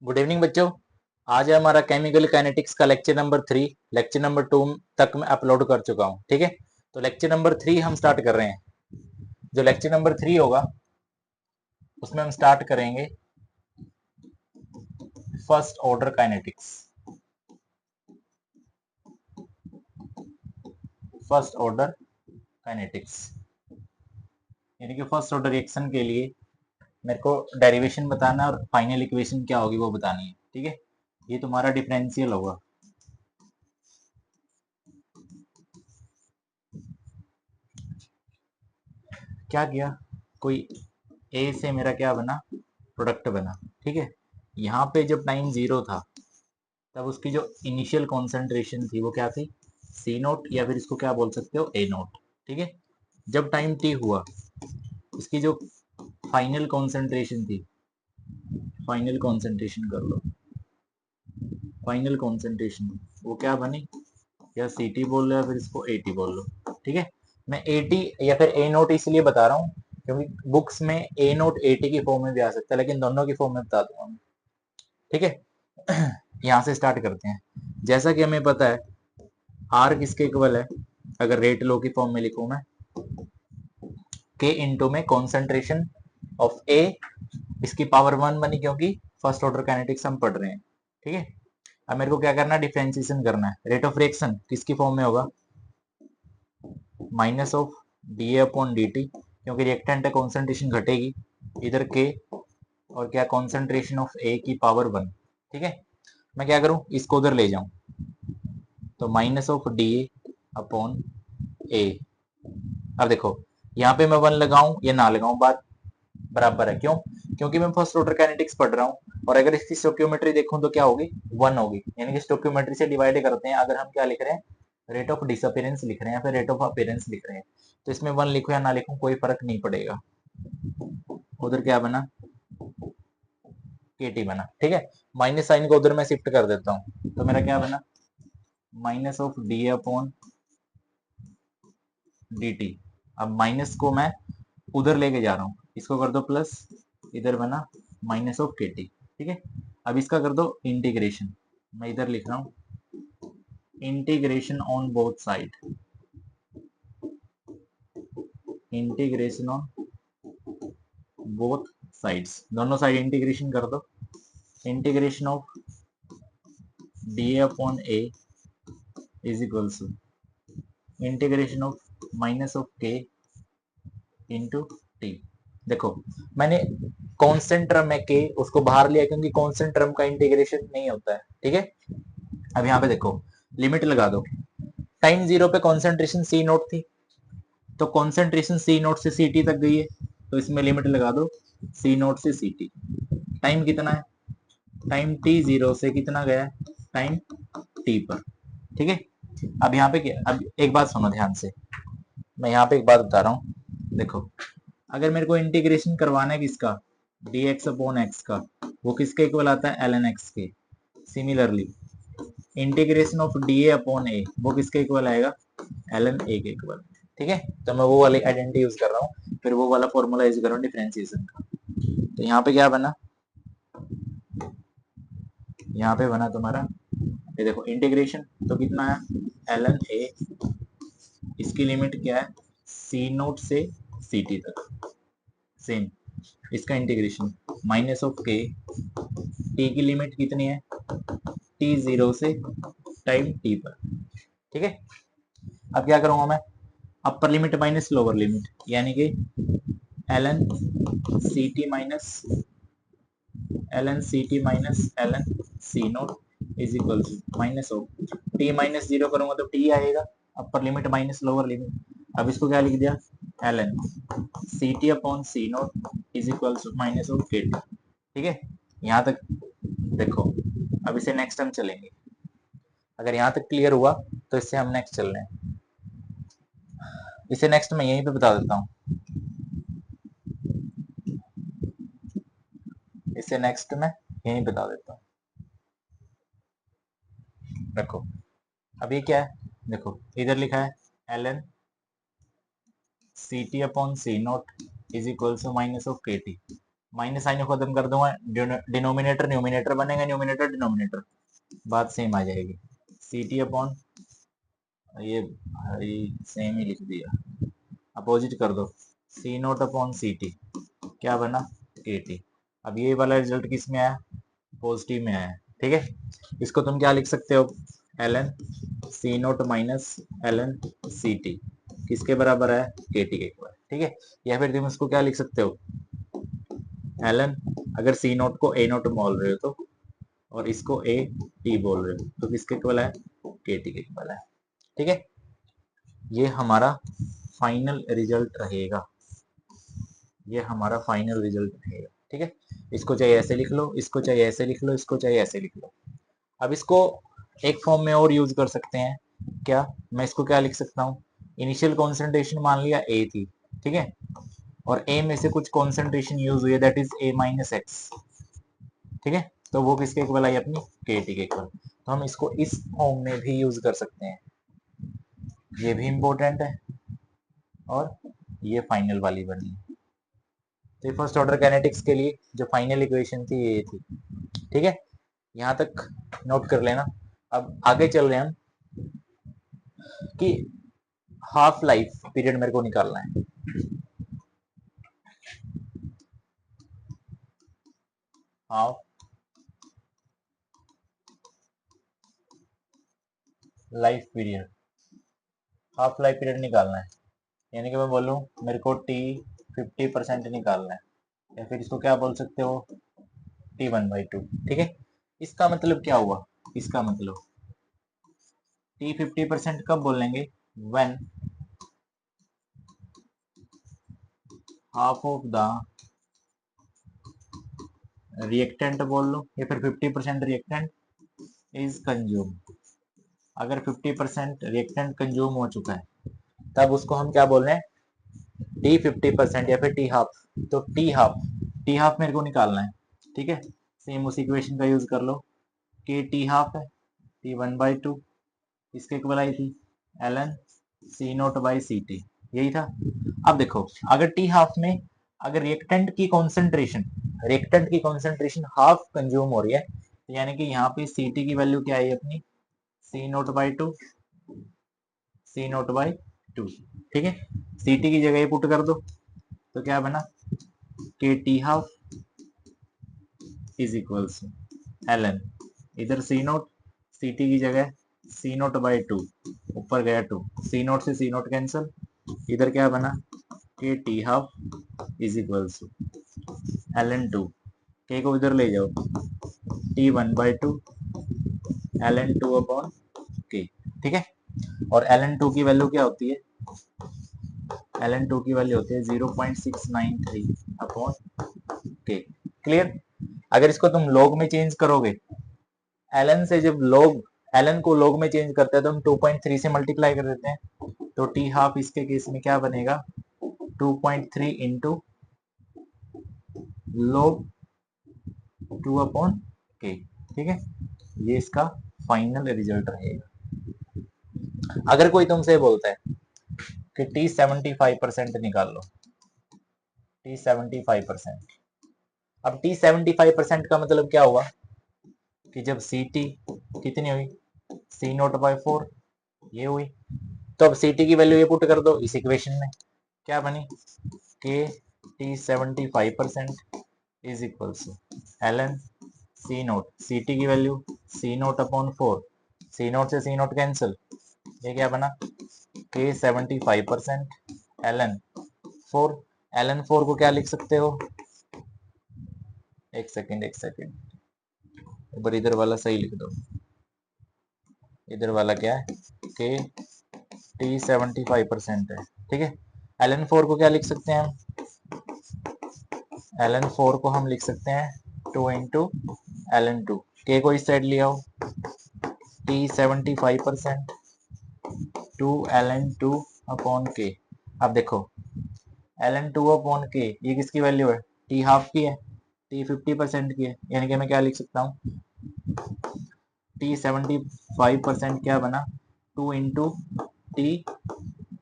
Good evening बच्चों। आज है हमारा केमिकल काइनेटिक्स का लेक्चर नंबर 3। लेक्चर नंबर 2 तक मैं अपलोड कर चुका हूँ। ठीक है, तो लेक्चर नंबर 3 हम स्टार्ट कर रहे हैं। जो लेक्चर नंबर 3 होगा उसमें हम स्टार्ट करेंगे first order kinetics. First order kinetics यानी कि फर्स्ट ऑर्डर रिएक्शन के लिए मेरे को डेरिवेशन बताना और फाइनल इक्वेशन क्या होगी वो बतानी है। ठीक है, ये तुम्हारा डिफरेंशियल होगा। क्या किया, कोई ए से मेरा क्या बना, प्रोडक्ट बना। ठीक है, यहाँ पे जब टाइम जीरो था तब उसकी जो इनिशियल कॉन्सेंट्रेशन थी वो क्या थी, सी नोट, या फिर इसको क्या बोल सकते हो, ए नोट। ठीक है, जब टाइम टी हुआ इसकी जो फाइनल कॉन्सेंट्रेशन थी, फाइनल कॉन्सेंट्रेशन कर लो, फाइनल कॉन्सेंट्रेशन वो क्या बनी, या सी टी बोल लो या फिर इसको ए टी बोल लो। ठीक है, मैं ए टी या फिर ए नोट इसलिए बता रहा हूँ क्योंकि बुक्स में ए नोट ए टी की फॉर्म में भी आ सकता है, लेकिन दोनों की फॉर्म में बता दूंगा मैं। ठीक है, यहाँ से स्टार्ट करते हैं। जैसा कि हमें पता है आर किसके इक्वल है, अगर रेट लो की फॉर्म में लिखूं मैं, के इंटू में कॉन्सेंट्रेशन ऑफ ए, इसकी पावर 1 बनी क्योंकि फर्स्ट ऑर्डर काइनेटिक्स हम पढ़ रहे हैं। ठीक है, अब मेरे को क्या करना है, डिफरेंशिएशन करना है। रेट ऑफ रिएक्शन किसकी फॉर्म में होगा, minus of D A upon D T, क्योंकि रिएक्टेंट है कॉन्सेंट्रेशन घटेगी इधर के, और क्या कॉन्सेंट्रेशन ऑफ ए की पावर 1। ठीक है, मैं क्या करूं, इसको उधर ले जाऊं, तो minus of D A upon A. अब देखो यहाँ पे मैं 1 लगाऊं या ना लगाऊं, बात बराबर है। क्यों, क्योंकि मैं फर्स्ट ऑर्डर काइनेटिक्स पढ़ रहा हूँ, और अगर इसकी स्टोक्योमेट्री देखूं तो क्या होगी, 1 होगी। यानी कि स्टोक्योमेट्री से डिवाइड करते हैं, अगर हम क्या लिख रहे हैं, रेट ऑफ डिसअपियरेंस लिख रहे हैं या फिर रेट ऑफ अपीयरेंस लिख रहे हैं, तो इसमें 1 लिखो या ना लिखूं कोई फर्क नहीं पड़ेगा। उधर क्या बना, के टी बना। ठीक है, माइनस साइन को उधर मैं शिफ्ट कर देता हूँ, तो मेरा क्या बना, minus of D upon D T. अब माइनस को मैं उधर लेके जा रहा हूँ, इसको कर दो प्लस, इधर बना माइनस ऑफ के टी। ठीक है, अब इसका कर दो इंटीग्रेशन, मैं इधर लिख रहा हूँ integration on both side, integration on both sides, दोनों साइड इंटीग्रेशन कर दो। Integration of D upon A is equals to integration of minus of K into T. देखो मैंने कांस्टेंट टर्म है के उसको बाहर लिया क्योंकि कांस्टेंट टर्म का इंटीग्रेशन नहीं होता है। ठीक है, अब यहाँ पे देखो लिमिट लगा दो, टाइम जीरो पे कॉन्सेंट्रेशन सी नोट थी, तो कॉन्सेंट्रेशन सी नोट से सी टी तक गई है, तो इसमें लिमिट लगा दो सी नोट से सी टी। टाइम कितना है, टाइम टी जीरो से कितना गया है, टाइम टी पर। ठीक है, अब यहाँ पे क्या, अब एक बात सुनो ध्यान से, मैं यहाँ पे एक बात बता रहा हूँ। देखो अगर मेरे को इंटीग्रेशन करवाना है किसका, डी एक्स अपॉन एक्स का, वो किसके इक्वल आता है, एल एन एक्स के। Similarly integration of D A upon A वो किसके इक्वल आएगा, एल एन ए के इक्वल। ठीक है, तो मैं वो वाली आइडेंटिटी यूज कर रहा हूँ, फिर वो वाला फॉर्मूला यूज कर रहा हूँ डिफरेंशिएशन का। तो यहाँ पे क्या बना, यहाँ पे बना तुम्हारा, ये देखो इंटीग्रेशन तो कितना है, एल एन ए, इसकी लिमिट क्या है, सी नोट से सी टी तक, सेम इसका integration minus of K, T की लिमिट कितनी है, टी जीरो से टाइम टी पर। ठीक है, अब क्या करूंगा मैं, upper limit minus lower limit, यानी कि L N C T minus L N C T minus L N C naught is equal to minus of T minus zero करूंगा तो टी आएगा, upper limit minus lower limit. अब इसको क्या लिख दिया, L N C T upon C naught is equal to minus of K T. ठीक है, यहाँ तक देखो। अब इसे नेक्स्ट हम चलेंगे, अगर यहाँ तक क्लियर हुआ तो इससे हम नेक्स्ट चल रहे हैं। इसे नेक्स्ट मैं यहीं पे बता देता हूँ, इसे नेक्स्ट में यहीं बता देता हूँ। रखो, अब ये क्या है, देखो इधर लिखा है L N C T upon C naught is equal to minus of K T. Minus sign को खत्म कर दूंगा, डिनोमिनेटर न्यूमिनेटर बनेगा, न्यूमिनेटर डिनोमिनेटर, बात सेम आ जाएगी। सी टी अपॉन, ये भाई सेम ही लिख दिया, अपोजिट कर दो, सी नोट अपॉन सी टी, क्या बना के टी। अब ये वाला रिजल्ट किस में आया, पॉजिटिव में आया, ठीक है। इसको तुम क्या लिख सकते हो, L N C naught minus L N C T किसके बराबर है, के टी के बराबर, ठीक है। या फिर तुम इसको क्या लिख सकते हो, एल एन, अगर सी नोट को ए नोट बोल रहे हो तो, और इसको ए टी बोल रहे हो तो किसके इक्वल है, के टी के इक्वल है, ठीक है। ये हमारा फाइनल रिजल्ट रहेगा, ये हमारा फाइनल रिजल्ट रहेगा, ठीक है। इसको चाहे ऐसे लिख लो, इसको चाहे ऐसे लिख लो, इसको चाहे ऐसे लिख लो। अब इसको एक फॉर्म में और यूज कर सकते हैं, क्या, मैं इसको क्या लिख सकता हूँ, इनिशियल कॉन्सेंट्रेशन मान लिया ए थी, ठीक है, और ए में से कुछ कॉन्सेंट्रेशन यूज हुई है, that is a minus x, ठीक है। तो वो किसके इक्वल आई, अपनी के टी के इक्वल। तो हम इसको इस फॉर्म में भी यूज कर सकते हैं, ये भी इंपॉर्टेंट है, और ये फाइनल वाली बनी। तो फर्स्ट ऑर्डर काइनेटिक्स के लिए जो फाइनल इक्वेशन थी ये थी, ठीक है। यहाँ तक नोट कर लेना। अब आगे चल रहे हैं हम कि हाफ लाइफ पीरियड मेरे को निकालना है। Half life period, half life period निकालना है, यानी कि मैं बोलूँ मेरे को टी 50% निकालना है, या फिर इसको क्या बोल सकते हो, T1/2, ठीक है। इसका मतलब क्या हुआ, इसका मतलब टी 50% कब बोलेंगे, when half of the reactant बोल लो, या फिर 50% रिएक्टेंट इज कंज्यूम। अगर 50% रिएक्टेंट कंज्यूम हो चुका है तब उसको हम क्या बोल रहे हैं, टी 50% या फिर टी हाफ। तो टी हाफ मेरे को निकालना है, ठीक है। सेम उस इक्वेशन का यूज कर लो, कि टी हाफ है T1/2, इसके इक्वल आई थी L N C naught by C T, यही था। अब देखो, अगर टी हाफ में अगर रिएक्टेंट की कॉन्सेंट्रेशन हाफ कंज्यूम हो रही है, तो यानी कि यहाँ पे सी टी की वैल्यू क्या आई अपनी, C0/2, C0/2, ठीक है। सी टी की जगह पुट कर दो, तो क्या बना, K T half is equals L N, इधर सी नोट, सी टी की जगह C0/2, ऊपर गया 2, सी नोट से सी नोट कैंसिल, इधर क्या बना, K T half is equals L N two, K को इधर ले जाओ, T1/2 L N two upon के, ठीक है। और एल एन टू की वैल्यू क्या होती है, एल एन टू की वैल्यू होती है 0.693 अपॉन के, क्लियर। अगर इसको तुम लॉग में चेंज करोगे, एलन से जब लॉग, एलन को लॉग में चेंज करते हैं तो हम 2.3 से मल्टीप्लाई कर देते हैं, तो टी हाफ इसके केस में क्या बनेगा, 2.3 इंटू लॉग 2 अपॉन के, ठीक है। ये इसका फाइनल रिजल्ट रहेगा। अगर कोई तुमसे बोलता है कि टी 75% निकाल लो, टी 75%, अब टी 75% का मतलब क्या हुआ, कि जब सी टी कितनी हुई, C0/4 ये हुई, तो अब सी टी की वैल्यू ये पुट कर दो इस इक्वेशन में, क्या बनी, K T 75% is equals L N C naught, C T की वैल्यू C0/4, सी नोट से सी नोट कैंसिल, ये क्या बना, K 75% L N four, L N four को क्या लिख सकते हो, एक सेकेंड एक बार इधर वाला सही लिख दो, इधर वाला क्या है, के टी 75% है, ठीक है। एल एन फोर को क्या लिख सकते हैं हम, एल एन फोर को हम लिख सकते हैं 2 into L N two, K को इस साइड ले आओ, T 75% 2 L N two upon K. अब देखो एल एन टू अपॉन के ये किसकी वैल्यू है, टी हाफ की है, टी 50% की है, यानी कि मैं क्या लिख सकता हूँ, टी 75% क्या बना, 2 इंटू टी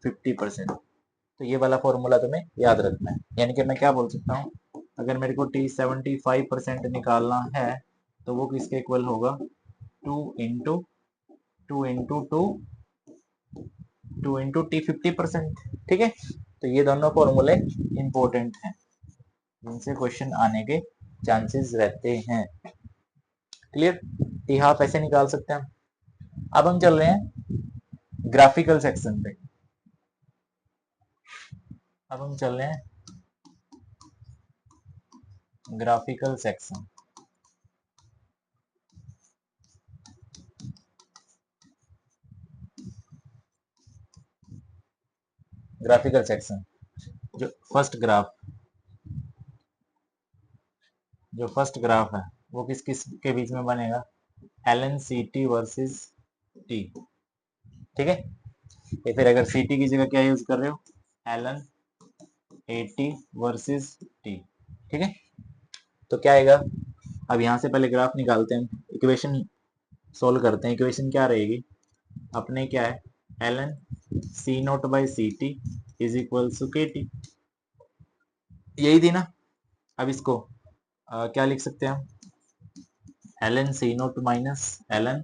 50%। तो ये वाला फॉर्मूला तुम्हें याद रखना है, यानी कि मैं क्या बोल सकता हूँ, अगर मेरे को t 75% निकालना है तो वो किसके इक्वल होगा, 2 इंटू t 50%। ठीक है, तो ये दोनों फॉर्मूले इंपॉर्टेंट हैं जिनसे क्वेश्चन आने के चांसेस रहते हैं। क्लियर, टी हाफ ऐसे निकाल सकते हैं हम। अब हम चल रहे हैं ग्राफिकल सेक्शन पे। अब हम चल रहे हैं ग्राफिकल सेक्शन। ग्राफिकल सेक्शन, जो फर्स्ट ग्राफ है वो किस किस के बीच में बनेगा, L C T versus T. ठीक है, या फिर अगर सी टी की जगह क्या यूज कर रहे हो, L A T versus T. ठीक है, तो क्या आएगा, अब यहां से पहले ग्राफ निकालते हैं, इक्वेशन सोल्व करते हैं। इक्वेशन क्या रहेगी अपने, क्या है, L N C naught by C T is equal to K T, यही थी ना। अब इसको क्या लिख सकते हैं हम, L N C naught minus L N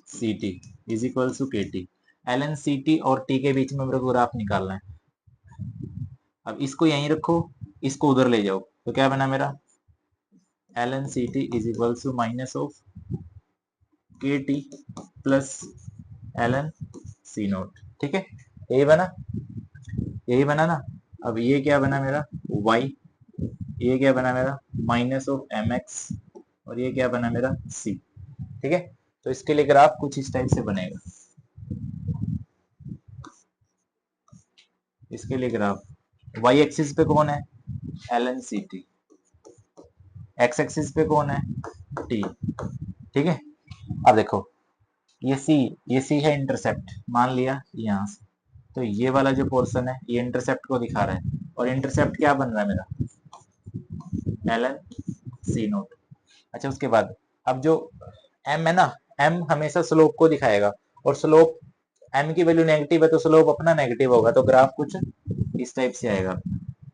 C T is equal to K T. L N C T और टी के बीच में मेरे को ग्राफ निकालना है। अब इसको यहीं रखो, इसको उधर ले जाओ, तो क्या बना मेरा, L N C T is equal to minus of K T plus L N C naught. ठीक है, यही बना, यही बना ना। अब ये क्या बना मेरा y, ये क्या बना मेरा माइनस ऑफ एम एक्स, और ये क्या बना मेरा c। ठीक है, तो इसके लिए ग्राफ कुछ इस टाइप से बनेगा। इसके लिए ग्राफ y एक्सिस पे कौन है, L N C T, x axis पे कौन है, t। ठीक है, अब देखो ये c है इंटरसेप्ट, मान लिया यहाँ से, तो ये वाला जो पोर्शन है ये इंटरसेप्ट को दिखा रहा है, और इंटरसेप्ट क्या बन रहा है मेरा, एल एन सी नोट। अच्छा, उसके बाद अब जो m है ना, m हमेशा स्लोप को दिखाएगा, और स्लोप m की वैल्यू नेगेटिव है तो स्लोप अपना नेगेटिव होगा, तो ग्राफ कुछ इस टाइप से आएगा।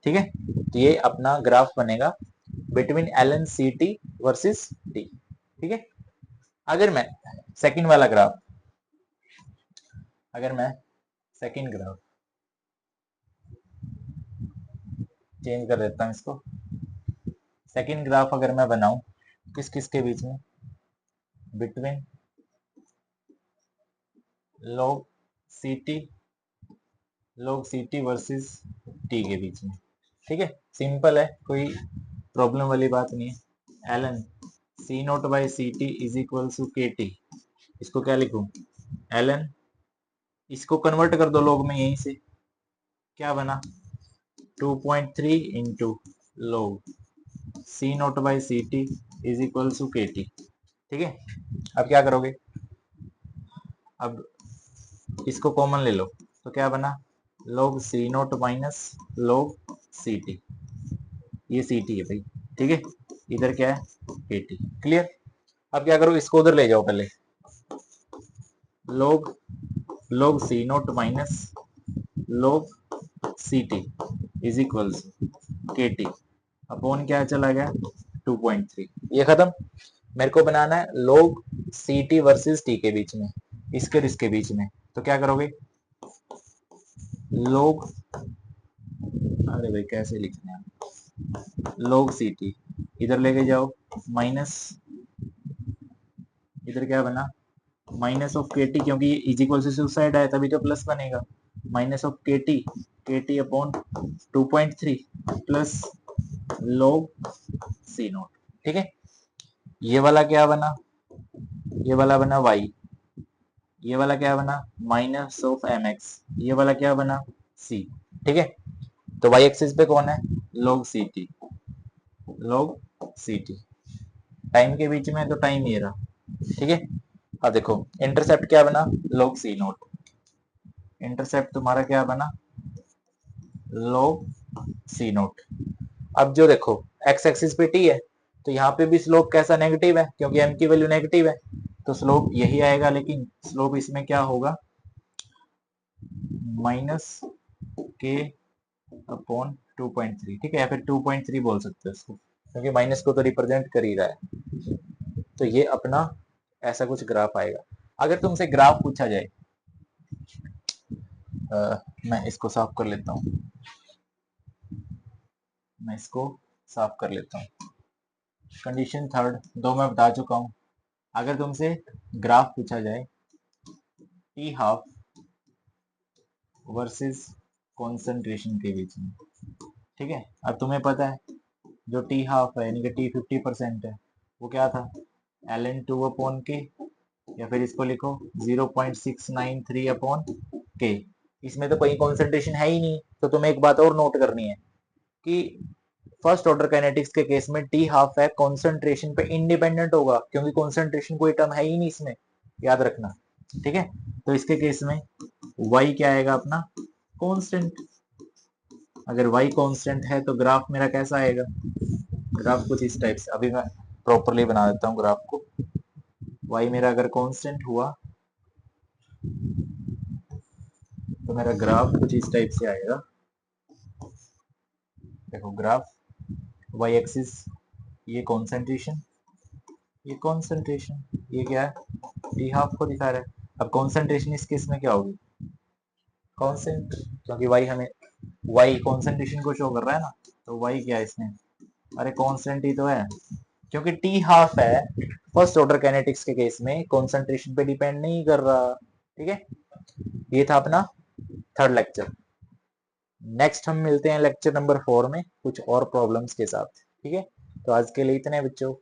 ठीक है, तो ये अपना ग्राफ बनेगा between L N C T versus T. ठीक है, अगर मैं सेकंड वाला ग्राफ, अगर मैं सेकंड ग्राफ चेंज कर देता हूं इसको, सेकंड ग्राफ अगर मैं बनाऊं किस किस के बीच में, between log ct log ct versus t के बीच में। ठीक है, सिंपल है, कोई प्रॉब्लम वाली बात नहीं है। L N C naught by C T is equal to K T, इसको क्या लिखूं, एल एन, इसको कन्वर्ट कर दो log में, यहीं से क्या बना 2.3 into log C naught by C T is equal to K T. ठीक है, अब क्या करोगे, अब इसको कॉमन ले लो, तो क्या बना log C naught minus log C T, ये सी टी है भाई। ठीक है, इधर क्या है के टी। क्लियर, अब क्या करो, इसको उधर ले जाओ पहले, log C naught minus log C T is equal K T upon क्या चला गया 2.3, ये खत्म। मेरे को बनाना है log C T versus T के बीच में, इसके और इसके बीच में, तो क्या करोगे, log, अरे भाई कैसे लिखना है, log सी टी इधर लेके जाओ माइनस, इधर क्या बना माइनस ऑफ के टी, क्योंकि इज इक्वल से उस साइड आया तभी तो प्लस बनेगा, minus of K T upon 2.3 plus log C naught. ठीक है, ये वाला क्या बना, ये वाला बना y, ये वाला क्या बना माइनस ऑफ एम एक्स, ये वाला क्या बना c। ठीक है, तो y एक्सिस पे कौन है, log C T, log C T, time के बीच में तो टाइम ये रहा। ठीक है, अब देखो इंटरसेप्ट क्या बना, log सी नोट, इंटरसेप्ट तुम्हारा क्या बना log सी नोट। अब जो देखो x एक्सिस पे t है, तो यहाँ पे भी स्लोप कैसा नेगेटिव है, क्योंकि m की वैल्यू नेगेटिव है, तो स्लोप यही आएगा, लेकिन स्लोप इसमें क्या होगा माइनस के अपॉन 2.3। ठीक है, या फिर 2.3 बोल सकते हो इसको। क्योंकि माइनस को तो रिप्रेजेंट कर ही रहा है। तो ये अपना ऐसा कुछ ग्राफ आएगा। अगर तुमसे ग्राफ पूछा जाए, मैं इसको साफ कर लेता हूँ, मैं इसको साफ कर लेता हूँ। कंडीशन थर्ड दो मैं बता चुका हूँ। अगर तुमसे ग्राफ पूछा जाए टी हाफ वर्सेस कॉन्सेंट्रेशन के बीच में, ठीक है। अब तुम्हें पता है जो टी हाफ है यानी कि टी 50% है वो क्या था, ln 2 अपॉन के, या फिर इसको लिखो 0.693 अपॉन के। इसमें तो कोई कॉन्सेंट्रेशन है ही नहीं। तो तुम्हें एक बात और नोट करनी है कि फर्स्ट ऑर्डर काइनेटिक्स के केस में टी हाफ है कॉन्सेंट्रेशन पे इंडिपेंडेंट होगा, क्योंकि कॉन्सेंट्रेशन कोई टर्म है ही नहीं इसमें, याद रखना, ठीक है। तो इसके केस में y क्या आएगा अपना, कांस्टेंट। अगर y कांस्टेंट है तो ग्राफ मेरा कैसा आएगा, ग्राफ कुछ इस टाइप से, अभी मैं प्रॉपरली बना देता हूँ ग्राफ को। y मेरा अगर कांस्टेंट हुआ तो मेरा ग्राफ कुछ इस टाइप से आएगा। देखो ग्राफ y एक्सिस ये कॉन्सेंट्रेशन, ये कॉन्सेंट्रेशन, ये क्या है, टी हाफ को दिखा रहा है। अब कॉन्सेंट्रेशन इस केस में क्या होगी, कॉन्सेंट, क्योंकि वाई हमें, वाई कॉन्सेंट्रेशन को शो कर रहा है ना, तो वाई क्या है इसमें, अरे कॉन्स्टेंट ही तो है, क्योंकि टी हाफ है फर्स्ट ऑर्डर काइनेटिक्स के केस में कॉन्सेंट्रेशन पे डिपेंड नहीं कर रहा, ठीक है। ये था अपना थर्ड लेक्चर। नेक्स्ट हम मिलते हैं लेक्चर नंबर 4 में कुछ और प्रॉब्लम्स के साथ, ठीक है। तो आज के लिए इतने बच्चों।